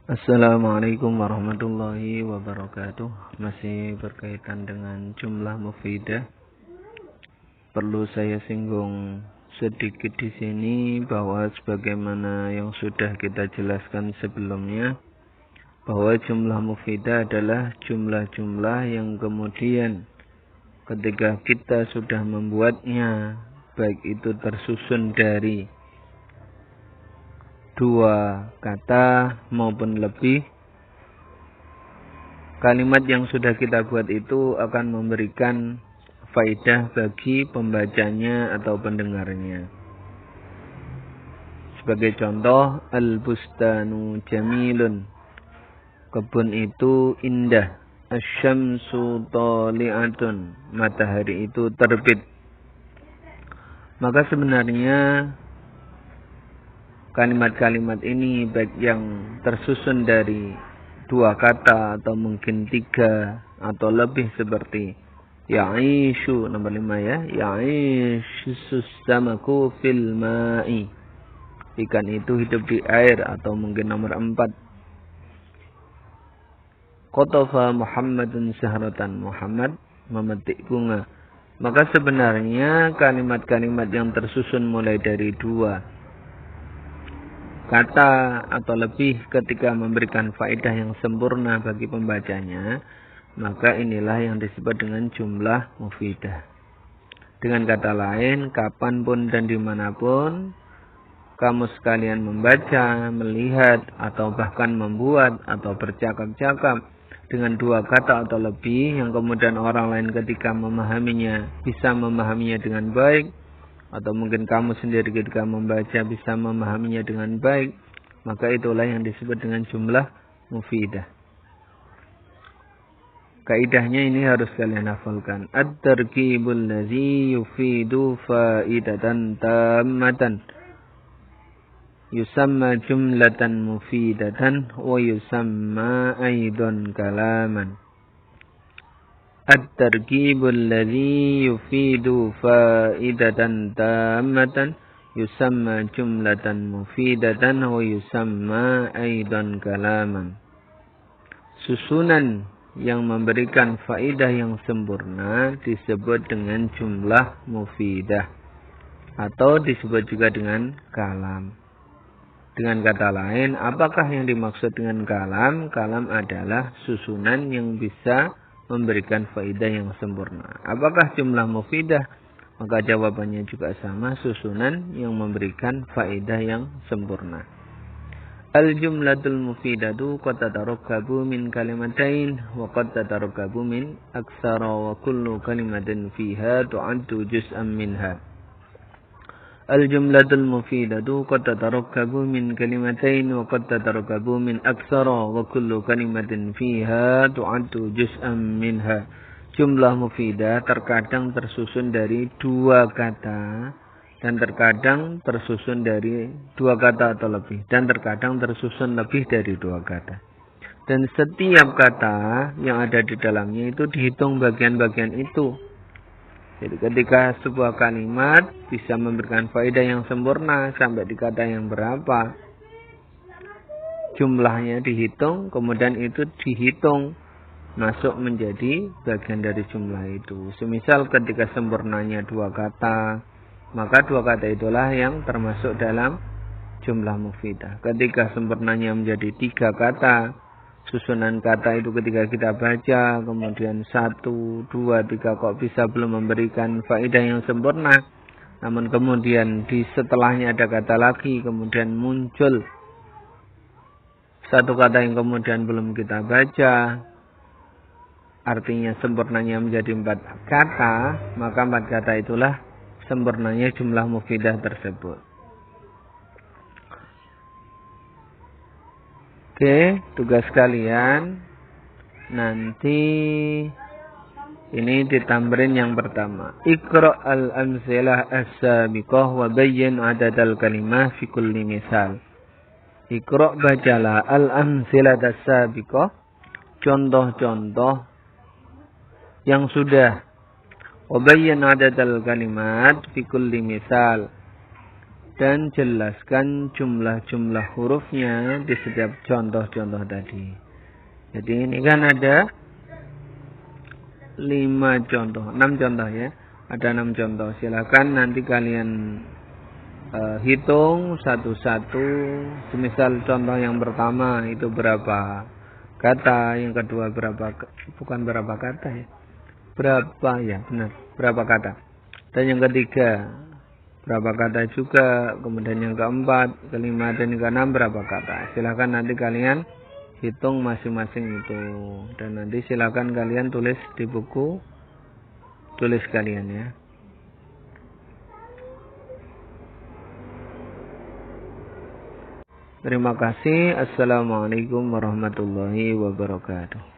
Assalamualaikum warahmatullahi wabarakatuh. Masih berkaitan dengan jumlah mufidah. Perlu saya singgung sedikit di sini bahwa sebagaimana yang sudah kita jelaskan sebelumnya, bahwa jumlah mufidah adalah jumlah-jumlah yang kemudian ketika kita sudah membuatnya, baik itu tersusun dari dua kata maupun lebih, kalimat yang sudah kita buat itu akan memberikan faidah bagi pembacanya atau pendengarnya. Sebagai contoh, al-bustanu jamilun, kebun itu indah. Asy-syamsu thali'atun, matahari itu terbit. Maka sebenarnya kalimat-kalimat ini baik yang tersusun dari dua kata atau mungkin tiga atau lebih seperti ya'ishu nomor 5 ya, ya'ishu samaku fil ma'i, ikan itu hidup di air, atau mungkin nomor 4 qatafa Muhammadun sahratan, Muhammad memetik bunga. Maka sebenarnya kalimat-kalimat yang tersusun mulai dari dua kata atau lebih ketika memberikan faedah yang sempurna bagi pembacanya, maka inilah yang disebut dengan jumlah mufidah. Dengan kata lain, kapanpun dan dimanapun kamu sekalian membaca, melihat, atau bahkan membuat atau bercakap-cakap dengan dua kata atau lebih yang kemudian orang lain ketika memahaminya bisa memahaminya dengan baik, atau mungkin kamu sendiri ketika membaca bisa memahaminya dengan baik, maka itulah yang disebut dengan jumlah mufidah. Kaidahnya ini harus kalian hafalkan. At-tarkibul ladzi yufidu faidatan tammatan yusamma jumlatan mufidatan wa yusamma aidan kalaman. At-tarkibul ladzi yufidu faidatan tammatan yusamma jumlatan mufidatan wa yusamma aidan kalaman. Susunan yang memberikan faidah yang sempurna disebut dengan jumlah mufidah, atau disebut juga dengan kalam. Dengan kata lain, apakah yang dimaksud dengan kalam? Kalam adalah susunan yang bisa memberikan faidah yang sempurna. Apakah jumlah mufidah? Maka jawabannya juga sama, susunan yang memberikan faidah yang sempurna. Al-jumlatul mufidatu qad tatarakabu min kalimatain wa qad tatarakabu min aktsara wa kullu kalimatin fiha tu'addu juz'an minha. Al-jumlatul mufidatu qad tatarakabu min kalimatain wa qad tatarakabu min aktsara wa kullu kalimatin fiha tu'addu juz'an minha. Jumlah mufidah terkadang tersusun dari dua kata dan terkadang tersusun dari dua kata atau lebih, dan terkadang tersusun lebih dari dua kata. Dan setiap kata yang ada di dalamnya itu dihitung bagian-bagian itu. Jadi ketika sebuah kalimat bisa memberikan faedah yang sempurna sampai di kata yang berapa, jumlahnya dihitung, kemudian itu dihitung masuk menjadi bagian dari jumlah itu. Semisal ketika sempurnanya dua kata, maka dua kata itulah yang termasuk dalam jumlah mufidah. Ketika sempurnanya menjadi tiga kata, susunan kata itu ketika kita baca, kemudian 1, 2, 3 kok bisa belum memberikan faedah yang sempurna. Namun kemudian di setelahnya ada kata lagi, kemudian muncul satu kata yang kemudian belum kita baca, artinya sempurnanya menjadi 4 kata, maka 4 kata itulah sempurnanya jumlah mufidah tersebut. Oke, tugas kalian nanti ini ditambahin yang pertama. Iqra' al-amsilah as-sabiqah wa bayyin adad al-kalimah fi kulli misal. Iqra' bacalah al-amsilah as-sabiqah, contoh-contoh yang sudah. Wa bayyin adad al-kalimat fi kulli misal, dan jelaskan jumlah-jumlah hurufnya di setiap contoh-contoh tadi. Jadi ini kan ada 6 contoh ya. Ada 6 contoh. Silakan nanti kalian hitung satu-satu. Semisal contoh yang pertama itu berapa kata, yang kedua berapa kata ya. Berapa kata. Dan yang ketiga berapa kata juga, kemudian yang keempat, kelima, dan yang keenam berapa kata. Silakan nanti kalian hitung masing-masing itu, dan nanti silakan kalian tulis di buku tulis kalian ya. Terima kasih. Assalamualaikum warahmatullahi wabarakatuh.